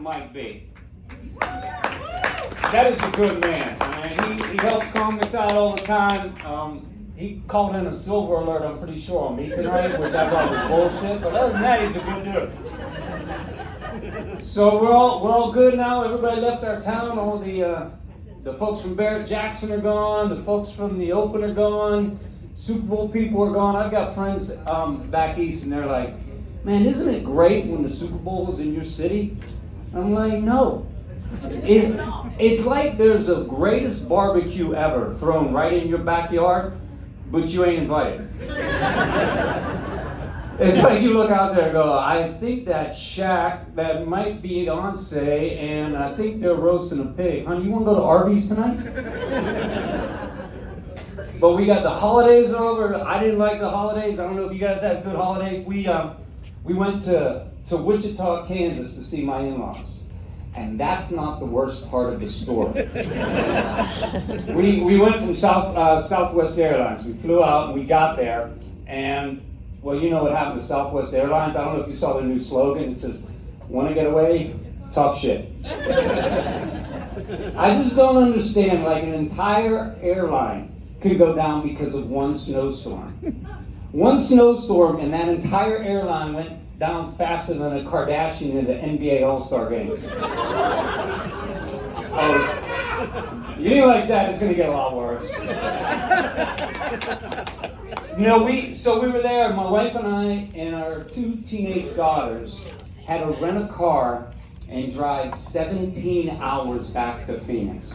Mike B. That is a good man. He helps calm us out all the time. He called in a silver alert, I'm pretty sure, on me tonight, which I thought was bullshit. But other than that, he's a good dude. So we're all good now. Everybody left our town. All the folks from Barrett-Jackson are gone. The folks from the Open are gone. Super Bowl people are gone. I've got friends back east, and they're like, man, isn't it great when the Super Bowl is in your city? I'm like, no. It's like there's a greatest barbecue ever thrown right in your backyard, but you ain't invited. It's like you look out there and go, I think that shack, that might be Beyonce, and I think they're roasting a pig. Honey, you want to go to Arby's tonight? But we got the holidays over. I didn't like the holidays. I don't know if you guys had good holidays. We went to Wichita, Kansas to see my in-laws. And that's not the worst part of the story. we went from Southwest Airlines. We flew out and we got there. And, well, you know what happened to Southwest Airlines. I don't know if you saw their new slogan. It says, want to get away? Tough shit. I just don't understand, like an entire airline could go down because of one snowstorm. One snowstorm and that entire airline went down faster than a Kardashian in the NBA All-Star game. You ain't like that, it's gonna get a lot worse. You know, we were there, my wife and I and our 2 teenage daughters had to rent a car and drive 17 hours back to Phoenix.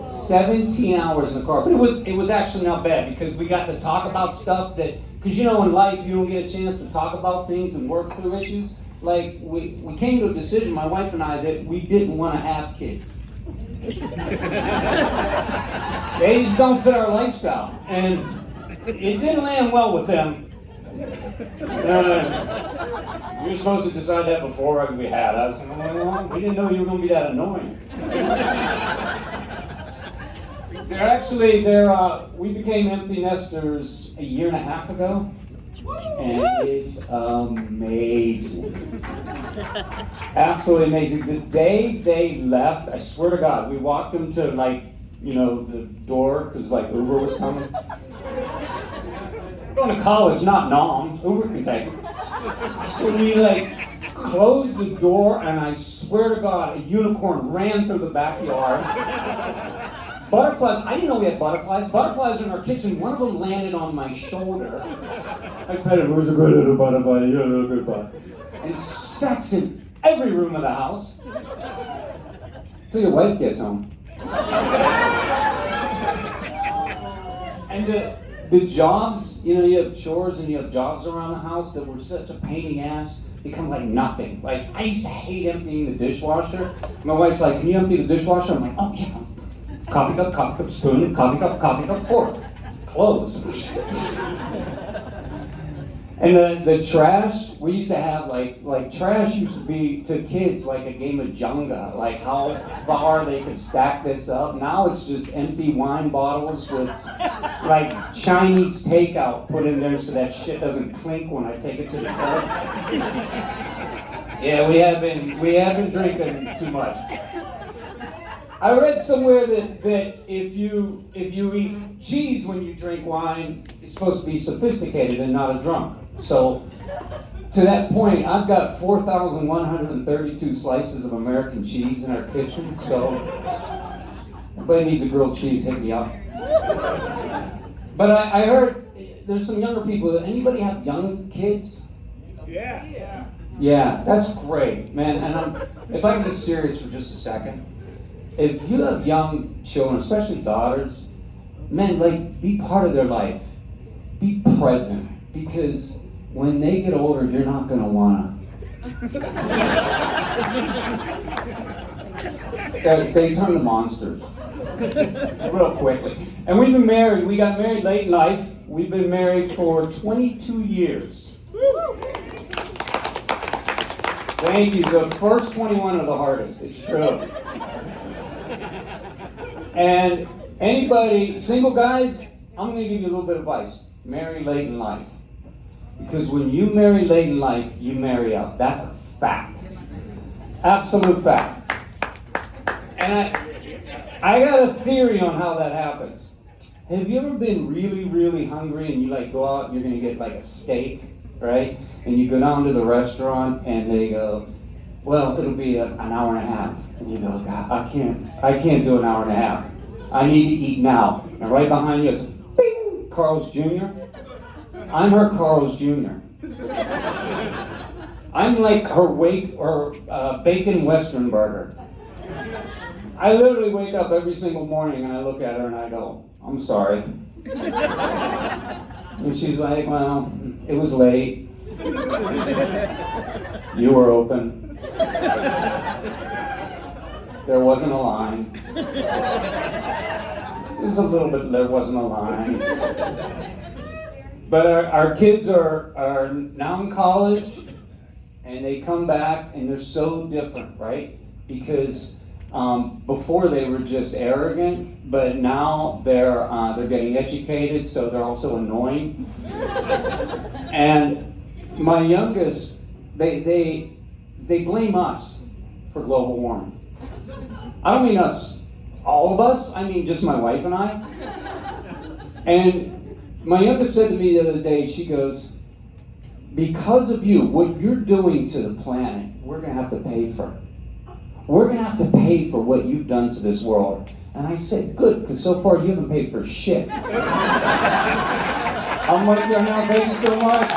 17 hours in the car, but it was actually not bad because we got to talk about stuff that, because you know in life you don't get a chance to talk about things and work through issues. Like we came to a decision, my wife and I, that we didn't want to have kids. They just don't fit our lifestyle, and it didn't land well with them. We were supposed to decide that before we had us. We didn't know you were going to be that annoying. We became empty nesters a year and a half ago, and it's amazing. Absolutely amazing. The day they left, I swear to God, we walked them to the door, because Uber was coming. We're going to college, not Nam. Uber can take them. So we closed the door, and I swear to God, a unicorn ran through the backyard. Butterflies, I didn't know we had butterflies. Butterflies in our kitchen, one of them landed on my shoulder. I petted, where's a good little butterfly? You're a little good bud. And sex in every room of the house. Till your wife gets home. And the jobs, you have chores and you have jobs around the house that were such a pain in the ass, becomes like nothing. Like, I used to hate emptying the dishwasher. My wife's like, can you empty the dishwasher? I'm like, oh yeah. Coffee cup, spoon, coffee cup, fork. Clothes. And the trash, we used to have like trash used to be to kids like a game of Jenga, like how far they could stack this up. Now it's just empty wine bottles with like Chinese takeout put in there so that shit doesn't clink when I take it to the club. Yeah, we have been drinking too much. I read somewhere that if you eat cheese when you drink wine, it's supposed to be sophisticated and not a drunk. So, to that point, I've got 4,132 slices of American cheese in our kitchen, so everybody needs a grilled cheese, hit me up. But I heard there's some younger people. Anybody have young kids? Yeah. Yeah, that's great, man. And if I can be serious for just a second, if you have young children, especially daughters, man, be part of their life. Be present, because when they get older, you're not going to want to. They turn to monsters real quickly. And we've been married. We got married late in life. We've been married for 22 years. Thank you. The first 21 are the hardest. It's true. And anybody, single guys, I'm going to give you a little bit of advice. Marry late in life. Because when you marry late in life, you marry up. That's a fact. Absolute fact. And I got a theory on how that happens. Have you ever been really, really hungry and you like go out and you're gonna get like a steak, right? And you go down to the restaurant and they go, well, it'll be an hour and a half. And you go, God, I can't do an hour and a half. I need to eat now. And right behind you is, bing, Carl's Jr. I'm her Carl's Jr. I'm like her bacon Western burger. I literally wake up every single morning and I look at her and I go, I'm sorry. And she's like, well, it was late. You were open. There wasn't a line. It was a little bit, there wasn't a line. But our kids are now in college and they come back and they're so different, right? Because before they were just arrogant, but now they're getting educated, so they're also annoying. And my youngest, they blame us for global warming. I don't mean us, all of us. I mean just my wife and I. And my youngest said to me the other day, she goes, because of you, what you're doing to the planet, we're gonna have to pay for it. We're going to have to pay for what you've done to this world. And I said, good, because so far you haven't paid for shit. I'm Mike Yarnell, thank you so much.